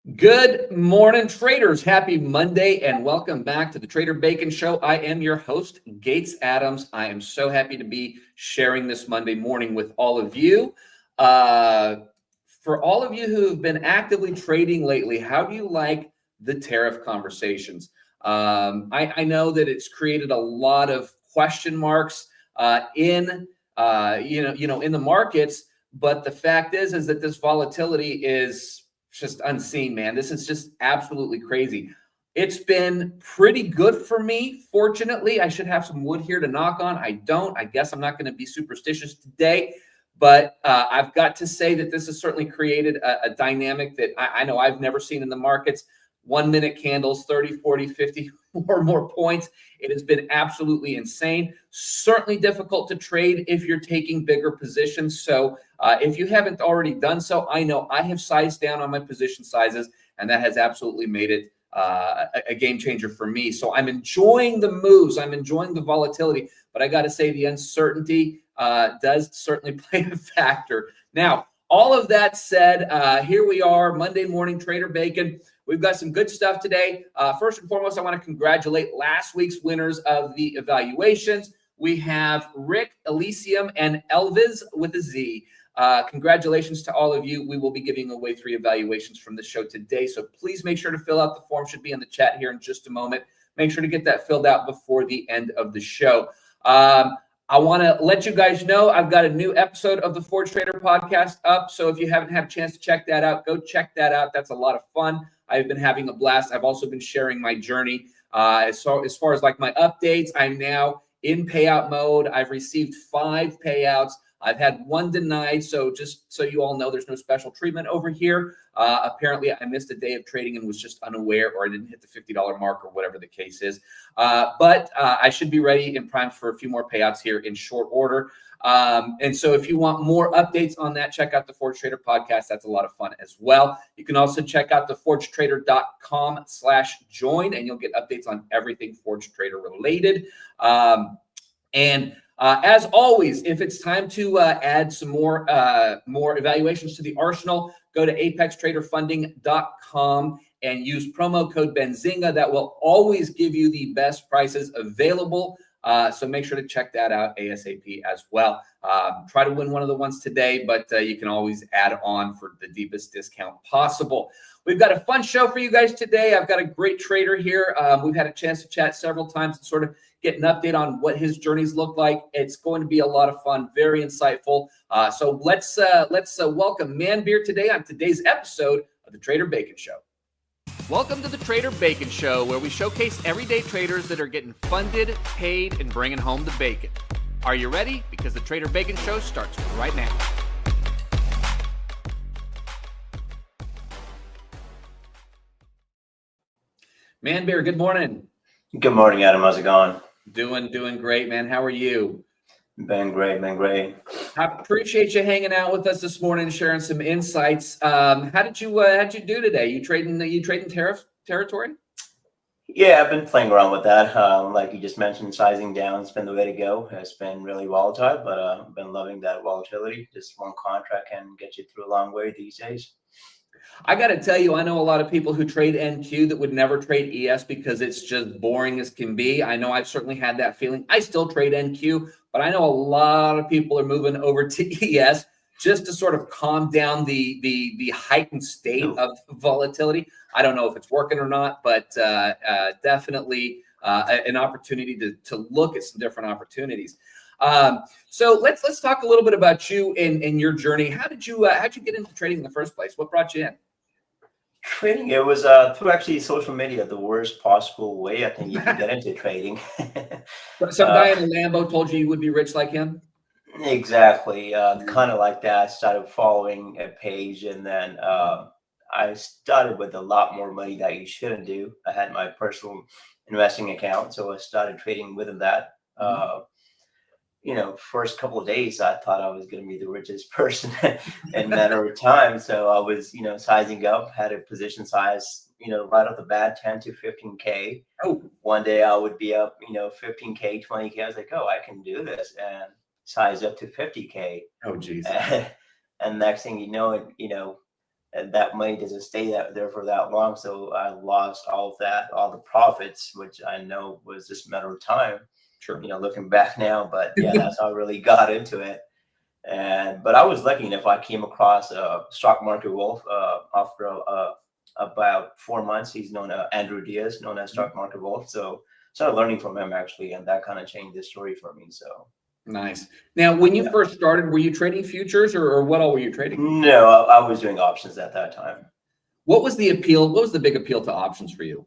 Good morning, traders. Happy Monday and welcome back to the Trader Bacon Show. I am your host, Gates Adams. I am so happy to be sharing this Monday morning with all of you. For all of you who have been actively trading lately, how do you like the tariff conversations? I know that it's created a lot of question marks in the markets, but the fact is that this volatility is just unseen, man. This is just absolutely crazy. It's been pretty good for me. Fortunately, I should have some wood here to knock on. I don't. I guess I'm not going to be superstitious today, but I've got to say that this has certainly created a dynamic that I know I've never seen in the markets. 1 minute candles, 30, 40, 50 or more points. It has been absolutely insane. Certainly difficult to trade if you're taking bigger positions. So if you haven't already done so, I know I have sized down on my position sizes, and that has absolutely made it a game changer for me. So I'm enjoying the moves. I'm enjoying the volatility, but I got to say the uncertainty does certainly play a factor. Now, all of that said, here we are, Monday morning, Trader Bacon. We've got some good stuff today. First and foremost, I want to congratulate last week's winners of the evaluations. We have Rick, Elysium, and Elvis with a Z. Congratulations to all of you. We will be giving away 3 evaluations from the show today. So please make sure to fill out the form. Should be in the chat here in just a moment. Make sure to get that filled out before the end of the show. I want to let you guys know I've got a new episode of the Forge Trader podcast up. So if you haven't had a chance to check that out, go check that out. That's a lot of fun. I've been having a blast. I've also been sharing my journey. As far as like my updates, I'm now in payout mode. I've received 5 payouts. I've had 1 denied. So just so you all know, there's no special treatment over here. Apparently, I missed a day of trading and was just unaware, or I didn't hit the $50 mark, or whatever the case is. But I should be ready and primed for a few more payouts here in short order. And so if you want more updates on that, check out the Forge Trader podcast. That's a lot of fun as well. You can also check out the forgetrader.com/join, and you'll get updates on everything Forge Trader related. As always, if it's time to add some more evaluations to the arsenal, go to apextraderfunding.com and use promo code Benzinga. That will always give you the best prices available. So make sure to check that out ASAP as well. Try to win one of the ones today, but you can always add on for the deepest discount possible. We've got a fun show for you guys today. I've got a great trader here. We've had a chance to chat several times and sort of get an update on what his journeys look like. It's going to be a lot of fun, very insightful. So let's welcome Man Beer today on today's episode of the Trader Bacon Show. Welcome to the Trader Bacon Show, where we showcase everyday traders that are getting funded, paid, and bringing home the bacon. Are you ready? Because the Trader Bacon Show starts right now. Man Beer, good morning. Good morning, Adam. How's it going? Doing great, man. How are you? Been great. I appreciate you hanging out with us this morning, sharing some insights. How'd you do today? You trading tariff territory? Yeah, I've been playing around with that. Like you just mentioned, sizing down has been the way to go. It's been really volatile, but I've been loving that volatility. Just one contract can get you through a long way these days. I got to tell you, I know a lot of people who trade NQ that would never trade ES because it's just boring as can be. I know I've certainly had that feeling. I still trade NQ, but I know a lot of people are moving over to ES just to sort of calm down the heightened state of volatility. I don't know if it's working or not, but definitely an opportunity to look at some different opportunities. So let's talk a little bit about you and your journey. How'd you get into trading in the first place? What brought you in? Trading, it was through actually social media, the worst possible way I think you can get into trading. Some guy in a Lambo told you would be rich like him? Exactly. Kind of like that. I started following a page, and then I started with a lot more money that you shouldn't do. I had my personal investing account, so I started trading within that. First couple of days, I thought I was going to be the richest person in a matter of time. So I was, sizing up, had a position size, right off the bat, 10 to 15K. Oh, one day I would be up, 15K, 20K. I was like, oh, I can do this. And size up to 50K. oh, geez. And next thing you know, and that money doesn't stay there for that long. So I lost all of that, all the profits, which I know was just a matter of time, Sure. looking back now. But yeah, that's how I really got into it. But I was lucky enough. I came across a stock market wolf after about 4 months. He's known Andrew Diaz, known as stock market wolf. So started learning from him actually, and that kind of changed the story for me. So Nice. Now, when you yeah. first started, were you trading futures, or what all were you trading? No, I was doing options at that time. What was the appeal? What was the big appeal to options for you?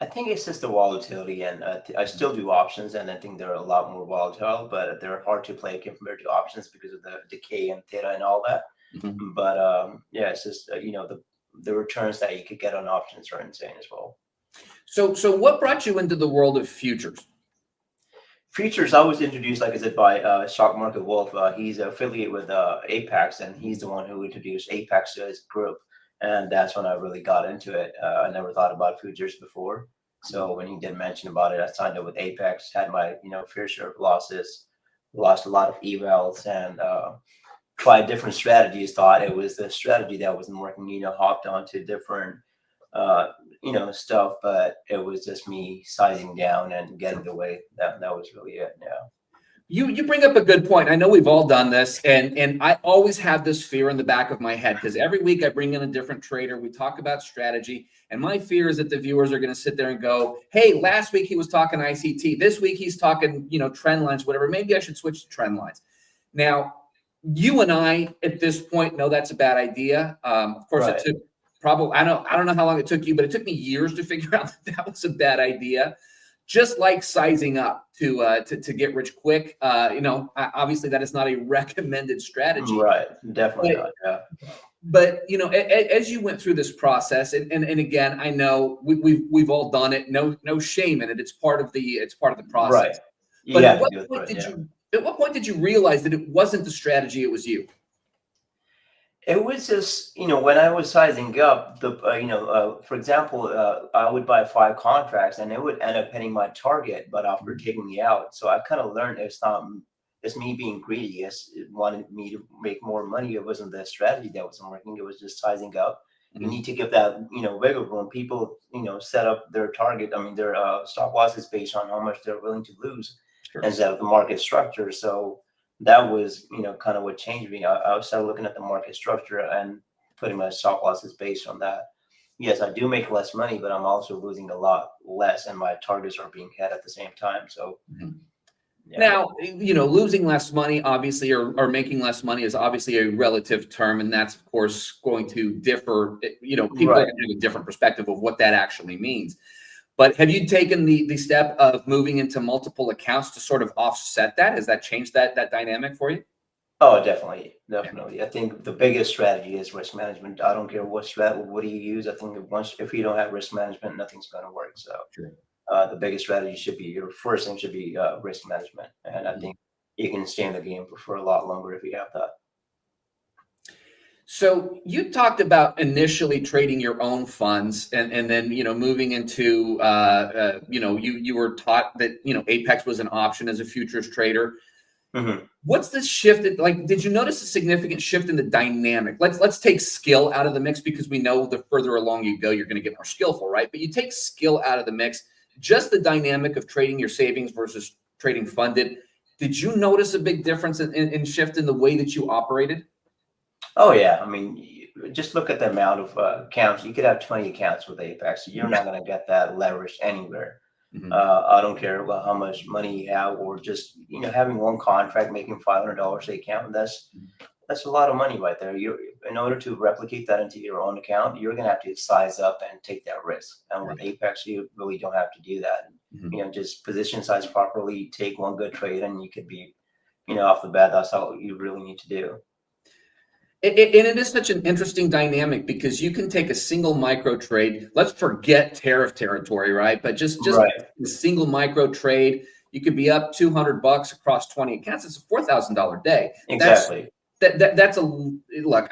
I think it's just the volatility, and I still do options, and I think they're a lot more volatile, but they're hard to play compared to options because of the decay and theta and all that. Mhm. But yeah, it's just the returns that you could get on options are insane as well. So what brought you into the world of futures? Futures, I was introduced, like I said, by Stock Market Wolf. He's affiliated with Apex, and he's the one who introduced Apex to his group. And that's when I really got into it. I never thought about futures before. So when he did mention about it, I signed up with Apex, had my fair share of losses, lost a lot of evals, and tried different strategies. Thought it was the strategy that wasn't working. Hopped onto different stuff, but it was just me sizing down and getting the way. That was really it. Yeah. You bring up a good point. I know we've all done this, and I always have this fear in the back of my head because every week I bring in a different trader. We talk about strategy, and my fear is that the viewers are going to sit there and go, "Hey, last week he was talking ICT. This week he's talking, trend lines, whatever. Maybe I should switch to trend lines." Now, you and I at this point know that's a bad idea. Of course, Right. it took probably I don't know how long it took you, but it took me years to figure out that was a bad idea. Just like sizing up to get rich quick, obviously that is not a recommended strategy. Right. Definitely But not. Yeah. as you went through this process, and again, I know we've all done it. No shame in it. It's part of the Right. process. You But have to do it for it. Yeah. at what point did you realize that it wasn't the strategy, it was you? It was just, when I was sizing up for example, I would buy 5 contracts and it would end up hitting my target, but after taking me out. So I kind of learned it's me being greedy. It wanted me to make more money. It wasn't the strategy that wasn't working. It was just sizing up. You need to give that, wiggle room. People, set up their target. I mean, their stop losses based on how much they're willing to lose Sure. instead of the market structure. So that was, kind of what changed me. I started looking at the market structure and putting my stop losses based on that. Yes, I do make less money, but I'm also losing a lot less, and my targets are being hit at the same time. So, Mhm. yeah. Now, losing less money, obviously, or making less money is obviously a relative term, and that's of course going to differ. People are Right. going to have a different perspective of what that actually means. But have you taken the step of moving into multiple accounts to sort of offset that? Has that changed that dynamic for you? Oh, definitely, Yeah. definitely. I think the biggest strategy is risk management. I don't care what do you use. I think if you don't have risk management, nothing's going to work. So Sure. the biggest strategy should be your first thing should be risk management, and I Mhm. think you can stay in the game for a lot longer if you have that. So you talked about initially trading your own funds, and then moving into you were taught that Apex was an option as a futures trader. Hmm. What's this shift? Like, did you notice a significant shift in the dynamic? Let's take skill out of the mix because we know the further along you go, you're going to get more skillful, right? But you take skill out of the mix, just the dynamic of trading your savings versus trading funded. Did you notice a big difference in shift in the way that you operated? Oh yeah, I mean, just look at the amount of accounts. You could have 20 accounts with Apex. You're not going to get that leverage anywhere. Mhm. I don't care about how much money you have, or just having one contract making $500 a account. That's a lot of money right there. In order to replicate that into your own account, you're going to have to size up and take that risk. And with Right. Apex, you really don't have to do that. Mhm. Just position size properly, take one good trade, and you could be, off the bat. That's all you really need to do. And it is such an interesting dynamic because you can take a single micro trade. Let's forget tariff territory, right? But just Right. a single micro trade, you could be up $200 across 20 accounts. It's a $4,000 day. Exactly. That's a look.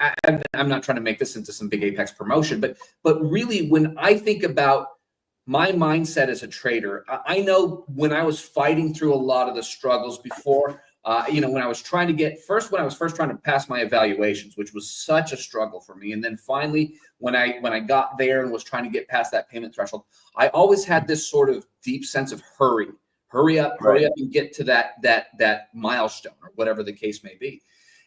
I'm not trying to make this into some big Apex promotion, but really, when I think about my mindset as a trader, I know when I was fighting through a lot of the struggles before, When I was first trying to pass my evaluations, which was such a struggle for me. And then finally, when I got there and was trying to get past that payment threshold, I always had this sort of deep sense of hurry up and get to that milestone or whatever the case may be.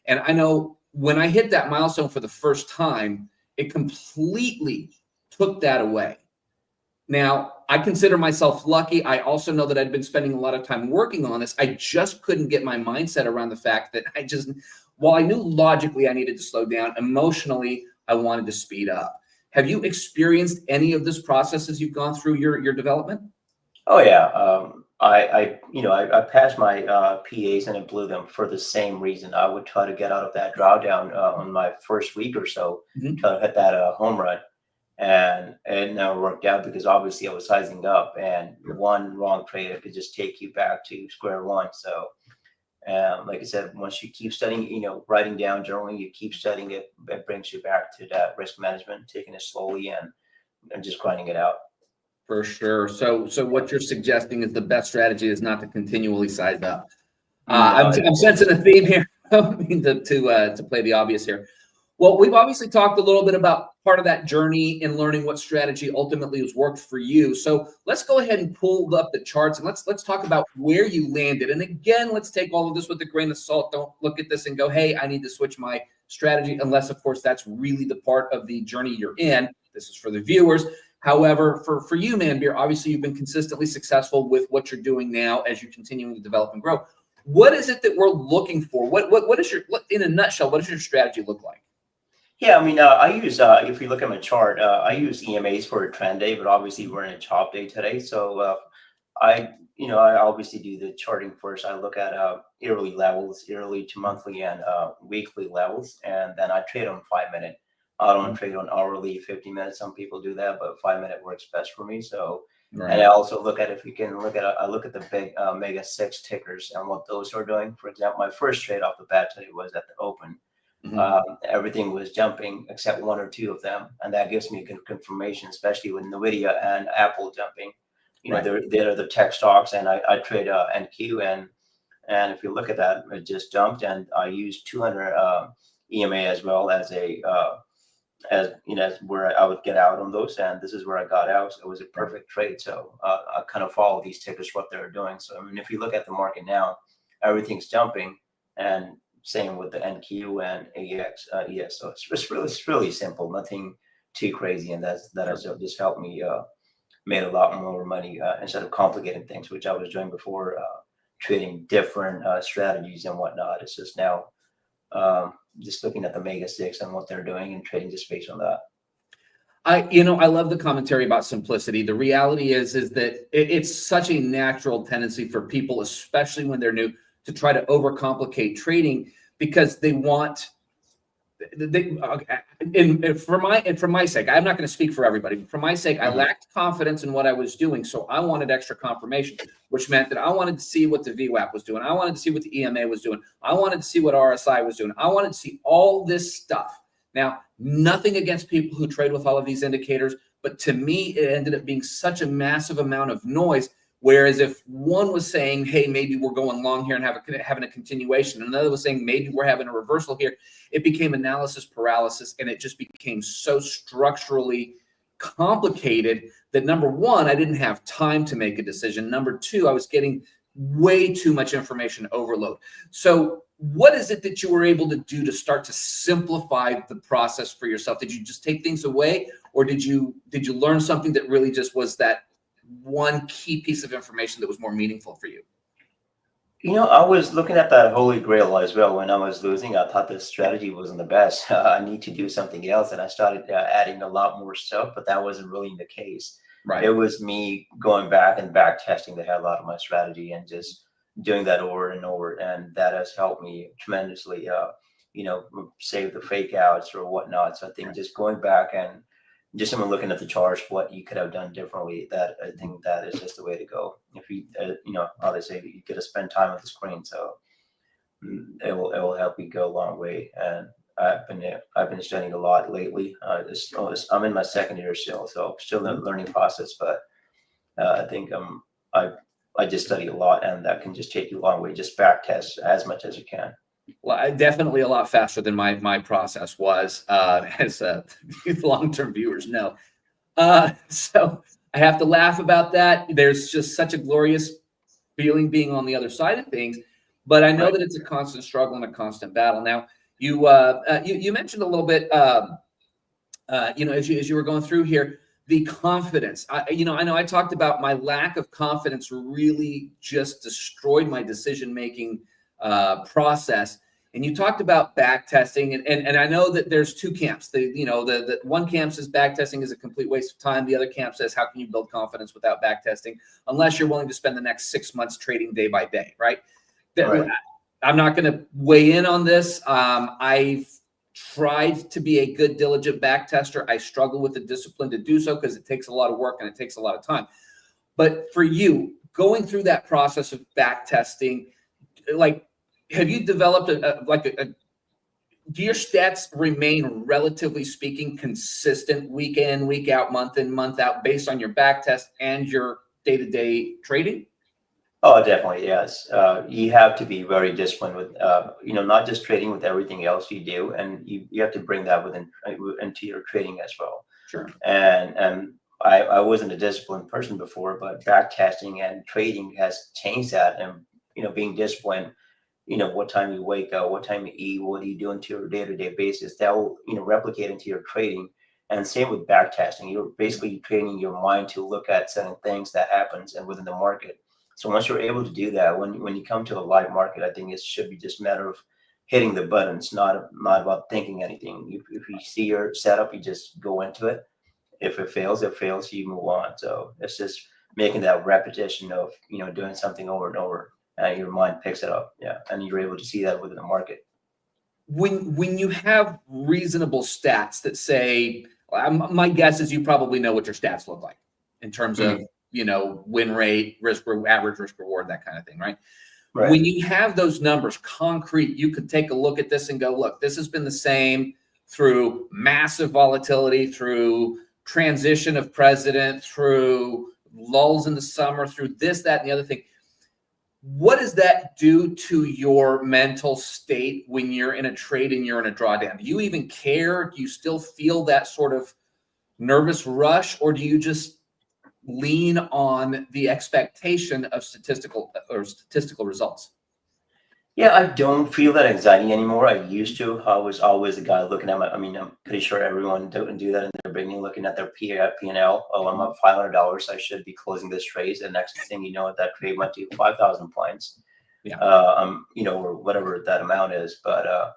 And I know when I hit that milestone for the first time, it completely took that away. Now, I consider myself lucky. I also know that I'd been spending a lot of time working on this. I just couldn't get my mindset around the fact that while I knew logically I needed to slow down, emotionally, I wanted to speed up. Have you experienced any of this process as you've gone through your development? Oh yeah. I passed my PAs and I blew them for the same reason. I would try to get out of that drawdown on my first week or so, try to hit that home run. And it never worked out because obviously I was sizing up, and one wrong trade could just take you back to square one. So, like I said, once you keep studying, writing down, journaling, you keep studying it, it brings you back to that risk management, taking it slowly and just grinding it out. For sure. So what you're suggesting is the best strategy is not to continually size up. I'm sensing a theme here. I don't mean to play the obvious here. Well, we've obviously talked a little bit about part of that journey in learning what strategy ultimately has worked for you. So let's go ahead and pull up the charts and let's talk about where you landed. And again, let's take all of this with a grain of salt. Don't look at this and go, hey, I need to switch my strategy, unless, of course, that's really the part of the journey you're in. This is for the viewers. However, for you, Manbir, obviously you've been consistently successful with what you're doing now as you're continuing to develop and grow. What is it that we're looking for? What is in a nutshell, what does your strategy look like? Yeah, I mean, I use, if you look at my chart, I use EMAs for a trend day, but obviously we're in a chop day today. So I obviously do the charting first. I look at yearly levels, yearly to monthly and weekly levels, and then I trade on 5 minute. I don't trade on hourly, 50 minutes. Some people do that, but 5 minute works best for me. So, and I also look at, if you can look at, I look at the big Mega 6 tickers and what those are doing. For example, my first trade off the bat today was at the open. Everything was jumping except one or two of them, and that gives me confirmation, especially with Nvidia and Apple jumping. They're the tech stocks, and I trade NQ, and if you look at that, it just jumped, and I used 200 EMA as well as as where I would get out on those, and this is where I got out. So it was a perfect trade. So I kind of follow these tickers, what they're doing. So I mean, if you look at the market now, everything's jumping, and same with the NQ and EX. So it's really simple, nothing too crazy, and that has just helped me made a lot more money instead of complicating things, which I was doing before, trading different strategies and whatnot. It's just now just looking at the Mega 6 and what they're doing and trading just based on that. I love the commentary about simplicity. The reality is that it's such a natural tendency for people, especially when they're new, to try to overcomplicate trading because they want. And for my sake, I'm not going to speak for everybody, but for my sake, I lacked confidence in what I was doing. So I wanted extra confirmation, which meant that I wanted to see what the VWAP was doing. I wanted to see what the EMA was doing. I wanted to see what RSI was doing. I wanted to see all this stuff. Now, nothing against people who trade with all of these indicators, but to me, it ended up being such a massive amount of noise. Whereas if one was saying, hey, maybe we're going long here and having a continuation, and another was saying maybe we're having a reversal here, it became analysis paralysis, and it just became so structurally complicated that, number one, I didn't have time to make a decision. Number two, I was getting way too much information overload. So what is it that you were able to do to start to simplify the process for yourself? Did you just take things away, or did you learn something that really just was that one key piece of information that was more meaningful for you? I was looking at that holy grail as well. When I was losing, I thought this strategy wasn't the best. I need to do something else, and I started adding a lot more stuff, but that wasn't really the case. It was me going back and back testing the hell out of my strategy and just doing that over and over, and that has helped me tremendously. Save the fake outs or whatnot. So I think just going back and just someone looking at the charts, what you could have done differently, that I think that is just the way to go. If you, how they say, you got to spend time on the screen. So it will help you go a long way. And I've been studying a lot lately. I'm in my second year still, so still in the learning process. But I think I just study a lot, and that can just take you a long way. Just back test as much as you can. Well, definitely a lot faster than my process was, as long-term viewers know. So I have to laugh about that. There's just such a glorious feeling being on the other side of things, but I know Right. that it's a constant struggle and a constant battle. Now, you mentioned a little bit, as you were going through here, the confidence. I know I talked about my lack of confidence really just destroyed my decision-making process. And you talked about back testing, and I know that there's two camps. The one camp says back testing is a complete waste of time. The other camp says, how can you build confidence without back testing unless you're willing to spend the next 6 months trading day by day, right? Right. I'm not going to weigh in on this. I've tried to be a good, diligent back tester. I struggle with the discipline to do so because it takes a lot of work and it takes a lot of time. But for you, going through that process of back testing, like, have you developed do your stats remain, relatively speaking, consistent week in, week out, month in, month out, based on your back test and your day-to-day trading? Oh, definitely, yes. You have to be very disciplined with, not just trading, with everything else you do, and you have to bring that into your trading as well. Sure. And I wasn't a disciplined person before, but back testing and trading has changed that. And being disciplined, what time you wake up, what time you eat, what are you doing to your day-to-day basis, that will replicate into your trading. And same with back testing. You're basically training your mind to look at certain things that happens and within the market. So once you're able to do that, when you come to a live market, I think it should be just a matter of hitting the buttons, not about thinking anything. If you see your setup, you just go into it. If it fails, it fails. You move on. So it's just making that repetition of doing something over and over, and your mind picks it up. Yeah, and you're able to see that within the market. When you have reasonable stats that say, my guess is you probably know what your stats look like in terms of win rate, average risk reward, that kind of thing, right? Right. When you have those numbers concrete, you could take a look at this and go, look, this has been the same through massive volatility, through transition of president, through lulls in the summer, through this, that, and the other thing. What does that do to your mental state when you're in a trade and you're in a drawdown? Do you even care? Do you still feel that sort of nervous rush, or do you just lean on the expectation of statistical results? Yeah, I don't feel that anxiety anymore. I used to. I was always the guy looking at I'm pretty sure everyone don't do that in their beginning, looking at their P&L. Oh, I'm up $500. I should be closing this trade. And next thing you know, that trade went to 5,000 points. Yeah. Or whatever that amount is. But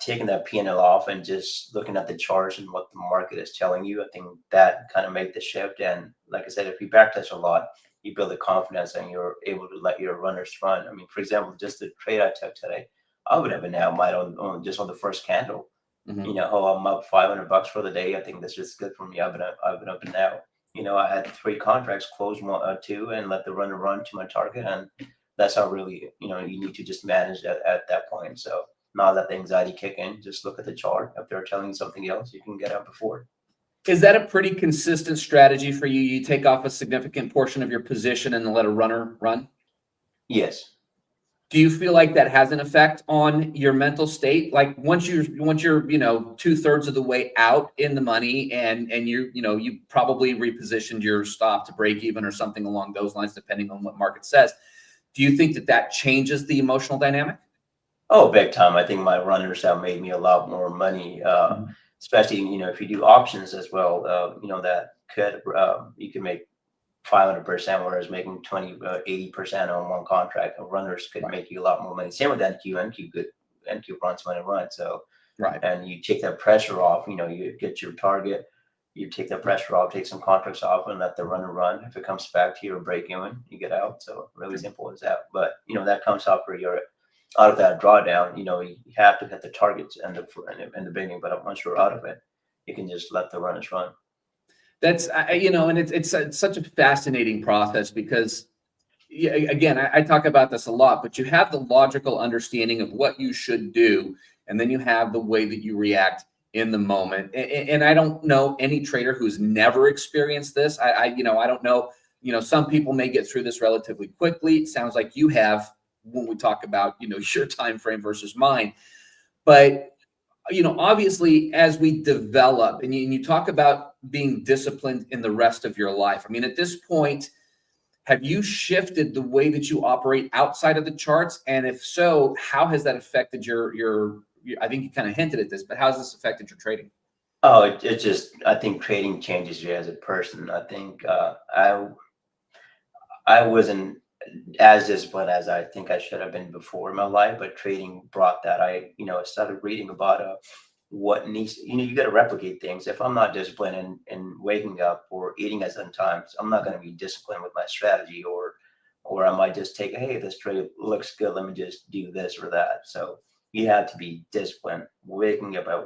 taking that P&L off and just looking at the charts and what the market is telling you, I think that kind of made the shift. And like I said, if you backtest a lot, you build the confidence and you're able to let your runners run. I mean, for example, just the trade I took today, I would have been out just on the first candle. I'm up $500 for the day. I think that's just good for me. I've been up and out. I had 3 contracts, closed 2, and let the runner run to my target. And that's how really, you need to just manage at that point. So not let the anxiety kick in. Just look at the chart. If they're telling you something else, you can get out before. Is that a pretty consistent strategy for you? You take off a significant portion of your position and let a runner run? Yes. Do you feel like that has an effect on your mental state? Like once you're 2/3 of the way out in the money and you probably repositioned your stop to break even or something along those lines, depending on what market says. Do you think that changes the emotional dynamic? Oh, big time. I think my runners have made me a lot more money, especially, if you do options as well, that could, you can make 500%, whereas making 80% on one contract of runners could make you a lot more money. Same with NQ. NQ runs money run. So, right. And you take that pressure off, you get your target, you take that pressure off, take some contracts off and let the runner run. If it comes back to your break even, you get out. So really simple as that. But, that comes out for your out of that drawdown, you have to hit the targets in the beginning, but once you're out of it, you can just let the runners run. That's, and it's such a fascinating process because, again, I talk about this a lot, but you have the logical understanding of what you should do, and then you have the way that you react in the moment. And I don't know any trader who's never experienced this. I don't know, you know, some people may get through this relatively quickly. It sounds like you have when we talk about, you know, your time frame versus mine. But, you know, obviously, as we develop and you talk about being disciplined in the rest of your life, I mean, at this point, have you shifted the way that you operate outside of the charts? And if so, how has that affected your I think you kind of hinted at this, but how has this affected your trading? Oh, it just, I think trading changes you as a person. I think I wasn't as disciplined as I think I should have been before in my life, but trading brought that. I started reading about what needs, you got to replicate things. If I'm not disciplined in waking up or eating at certain times, I'm not going to be disciplined with my strategy, or I might just take, hey, this trade looks good, let me just do this or that. So you have to be disciplined, waking up at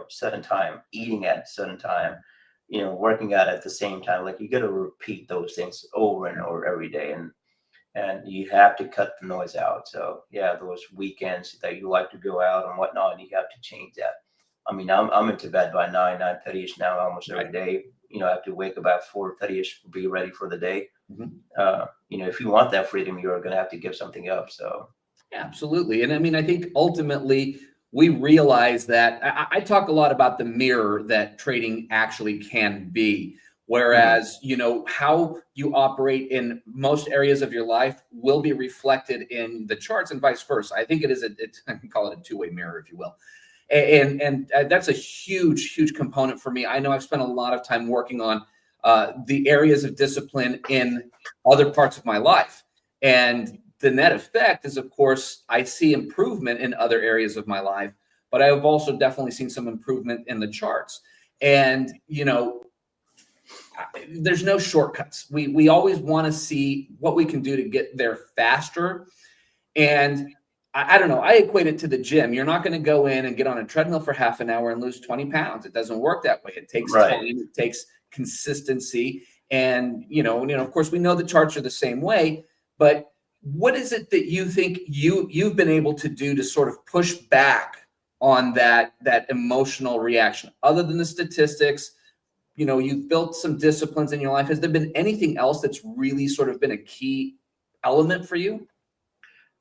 certain time, eating at certain time, working out at the same time. Like, you got to repeat those things over and over every day, and you have to cut the noise out. So yeah, those weekends that you like to go out and whatnot, you have to change that. I mean, I'm into bed by 9:30ish now, almost every day. I have to wake up at 4:30ish, be ready for the day. If you want that freedom, you're going to have to give something up. So yeah, absolutely. And I mean, I think ultimately we realize that I talk a lot about the mirror that trading actually can be. Whereas, how you operate in most areas of your life will be reflected in the charts and vice versa. I think I can call it a two-way mirror, if you will. And that's a huge, huge component for me. I know I've spent a lot of time working on the areas of discipline in other parts of my life. And the net effect is, of course, I see improvement in other areas of my life, but I have also definitely seen some improvement in the charts. And, there's no shortcuts. We always want to see what we can do to get there faster. And I don't know, I equate it to the gym. You're not going to go in and get on a treadmill for half an hour and lose 20 pounds. It doesn't work that way. It takes time. It takes consistency. And, of course, we know the charts are the same way, but what is it that you think you've been able to do to sort of push back on that emotional reaction other than the statistics? You've built some disciplines in your life. Has there been anything else that's really sort of been a key element for you?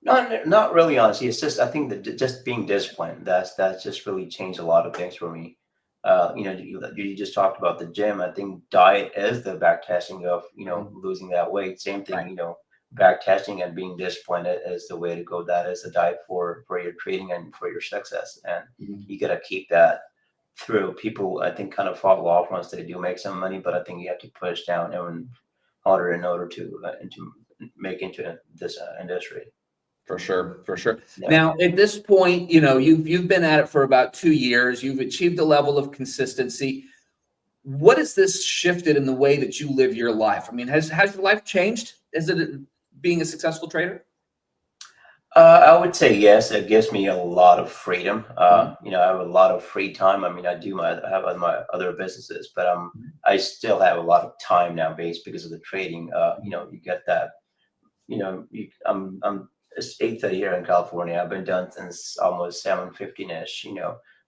Not really, honestly. It's just, I think that just being disciplined, that's just really changed a lot of things for me. You just talked about the gym. I think diet is the back testing of losing that weight. Same thing, Right. back testing and being disciplined is the way to go. That is the diet for your trading and for your success. And you got to keep that through. People, I think, kind of fall off once they do make some money, but I think you have to push down even harder in order to make into this industry. For sure, for sure. Yeah. Now, at this point, you've been at it for about 2 years. You've achieved a level of consistency. What has this shifted in the way that you live your life? I mean, has your life changed? Is it being a successful trader? I would say yes. It gives me a lot of freedom. I have a lot of free time. I mean, I have my other businesses, but I still have a lot of time now based because of the trading. You get that. It's 8:30 here in California. I've been done since almost 7:15ish.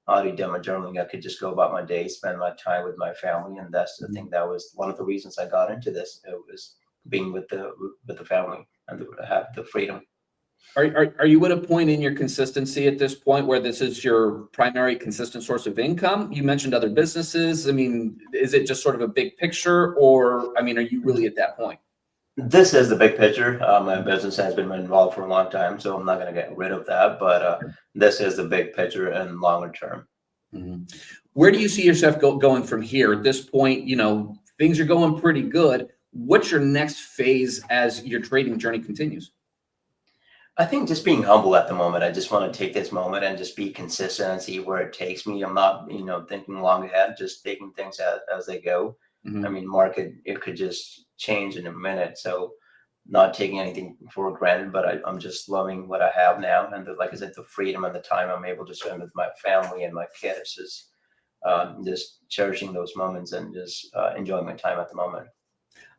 Already done my journaling. I could just go about my day, spend my time with my family, and that's the thing. That was one of the reasons I got into this. It was being with the family and have the freedom. Are you at a point in your consistency at this point where this is your primary consistent source of income? You mentioned other businesses. I mean, is it just sort of a big picture, or I mean, are you really at that point? This is the big picture. My business has been involved for a long time, so I'm not going to get rid of that. But this is the big picture and longer term. Where do you see yourself going from here? At this point, things are going pretty good. What's your next phase as your trading journey continues? I think just being humble at the moment. I just want to take this moment and just be consistent and see where it takes me. I'm not, thinking long ahead, just taking things as they go. I mean, market, it could just change in a minute. So not taking anything for granted, but I'm just loving what I have now. And like I said, the freedom and the time I'm able to spend with my family and my kids is just cherishing those moments and just enjoying my time at the moment.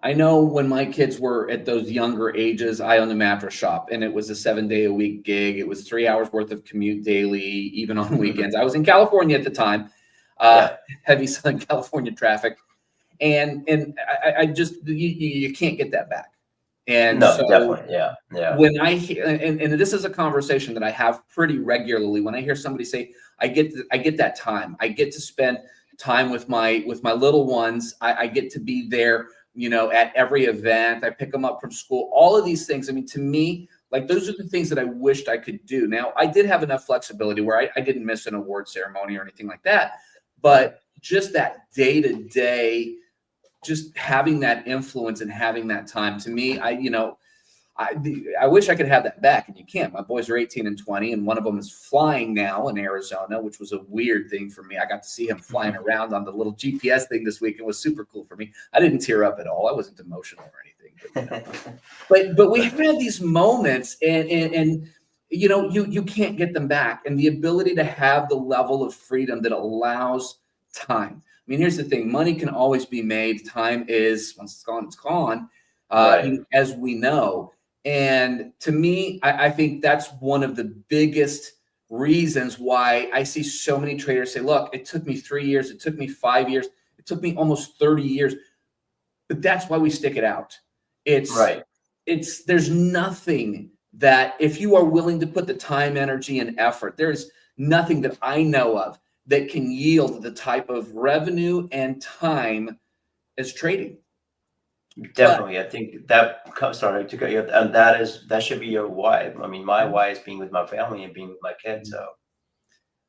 I know when my kids were at those younger ages, I owned a mattress shop and it was a 7-day-a-week gig. It was 3 hours worth of commute daily, even on weekends. I was in California at the time, heavy Southern California traffic. And I just, you can't get that back. And No, so definitely. Yeah. Yeah. when I hear, and this is a conversation that I have pretty regularly, when I hear somebody say, I get that time, I get to spend time with my little ones, I get to be there, at every event, I pick them up from school, all of these things. I mean, to me, like, those are the things that I wished I could do. Now, I did have enough flexibility where I didn't miss an award ceremony or anything like that, Right. but just that day to day, just having that influence and having that time, to me, I wish I could have that back, and you can't. My boys are 18 and 20, and one of them is flying now in Arizona, which was a weird thing for me. I got to see him flying around on the little GPS thing this week. It was super cool for me. I didn't tear up at all. I wasn't emotional or anything. But we have these moments, and you can't get them back. And the ability to have the level of freedom that allows time. I mean, here's the thing: money can always be made. Time is, once it's gone, it's gone. Right. As we know. And to me, I think that's one of the biggest reasons why I see so many traders say, look, it took me 3 years, it took me 5 years, it took me almost 30 years. But that's why we stick it out. Right. There's nothing that, if you are willing to put the time, energy, and effort, there's nothing that I know of that can yield the type of revenue and time as trading. Definitely. I think that comes, sorry to cut you, and that should be your why. I mean, my why is being with my family and being with my kids. So,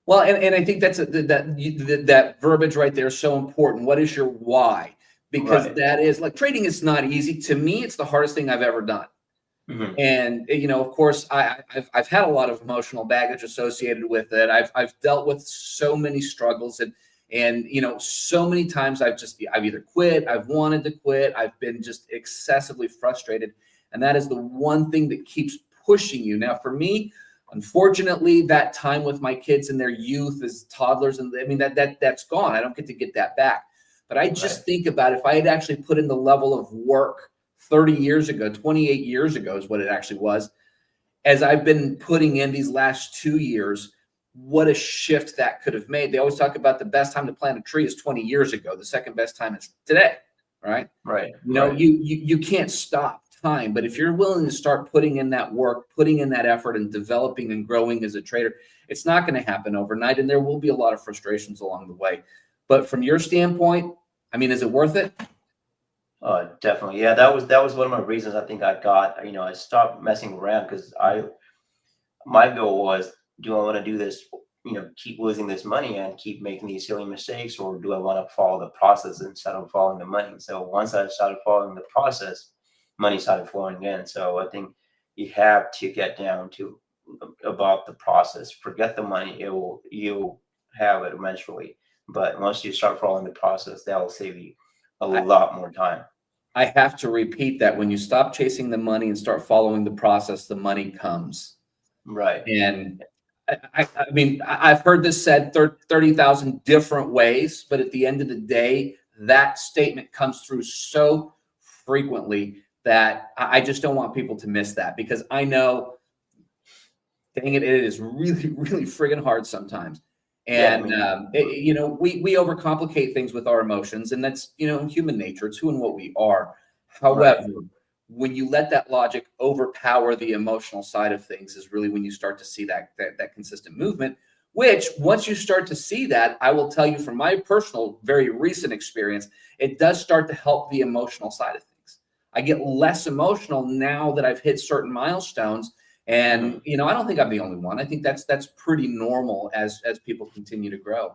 Well, and I think that verbiage right there is so important. What is your why? Because right. that is, like, trading is not easy. To me, it's the hardest thing I've ever done. Hmm. And of course, I've had a lot of emotional baggage associated with it. I've dealt with so many struggles, and so many times I've either quit, I've wanted to quit, I've been just excessively frustrated, and that is the one thing that keeps pushing you. Now, for me, unfortunately, that time with my kids in their youth as toddlers, and I mean, that's gone. I don't get to get that back. But I Right. just think about, if I had actually put in the level of work 30 years ago, 28 years ago is what it actually was, as I've been putting in these last 2 years, what a shift that could have made. They always talk about the best time to plant a tree is 20 years ago. The second best time is today, right? Right. You Right. you can't stop time, but if you're willing to start putting in that work, putting in that effort, and developing and growing as a trader, it's not going to happen overnight, and there will be a lot of frustrations along the way. But from your standpoint, I mean, is it worth it? Definitely. Yeah, that was one of my reasons I think I stopped messing around because my goal was, do I want to do this, keep losing this money and keep making these silly mistakes, or do I want to follow the process instead of following the money? So once I started following the process, money started flowing in. So I think you have to get down to about the process. Forget the money; you'll have it eventually. But once you start following the process, that will save you a I, lot more time. I have to repeat that: when you stop chasing the money and start following the process, the money comes. Right. And I mean, I've heard this said 30,000 different ways, but at the end of the day, that statement comes through so frequently that I just don't want people to miss that, because I know, dang it, it is really, really friggin' hard sometimes. Yeah. I And, mean, we overcomplicate things with our emotions, and that's, human nature. It's who and what we are. right. However, when you let that logic overpower the emotional side of things, is really when you start to see that consistent movement, which, once you start to see that, I will tell you from my personal, very recent experience, it does start to help the emotional side of things. I get less emotional now that I've hit certain milestones. And, Mhm. I don't think I'm the only one. I think that's pretty normal as people continue to grow.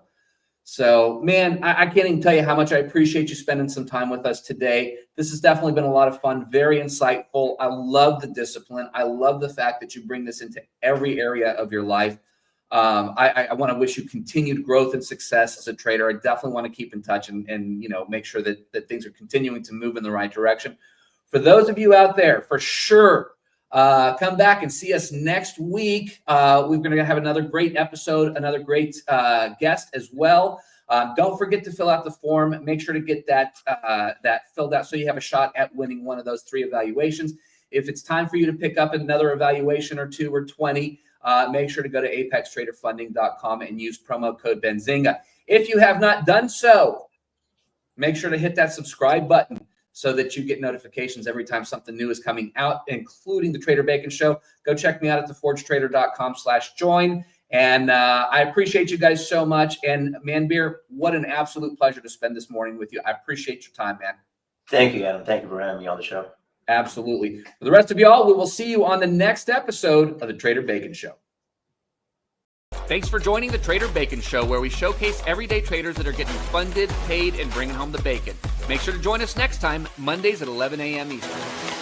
So, man, I can't even tell you how much I appreciate you spending some time with us today. This has definitely been a lot of fun, very insightful. I love the discipline. I love the fact that you bring this into every area of your life. I want to wish you continued growth and success as a trader. I definitely want to keep in touch, and make sure that things are continuing to move in the right direction. For those of you out there, for sure, come back and see us next week. We're going to have another great episode, another great guest as well. Don't forget to fill out the form. Make sure to get that filled out so you have a shot at winning one of those 3 evaluations. If it's time for you to pick up another evaluation or 2 or 20, make sure to go to apextraderfunding.com and use promo code Benzinga. If you have not done so, make sure to hit that subscribe button so that you get notifications every time something new is coming out, including the Trader Bacon Show. Go check me out at theforgetrader.com/join. And I appreciate you guys so much. And Man Beer, what an absolute pleasure to spend this morning with you. I appreciate your time, man. Thank you, Adam. Thank you for having me on the show. Absolutely. For the rest of y'all, we will see you on the next episode of the Trader Bacon Show. Thanks for joining the Trader Bacon Show, where we showcase everyday traders that are getting funded, paid, and bringing home the bacon. Make sure to join us next time, Mondays at 11 a.m. Eastern.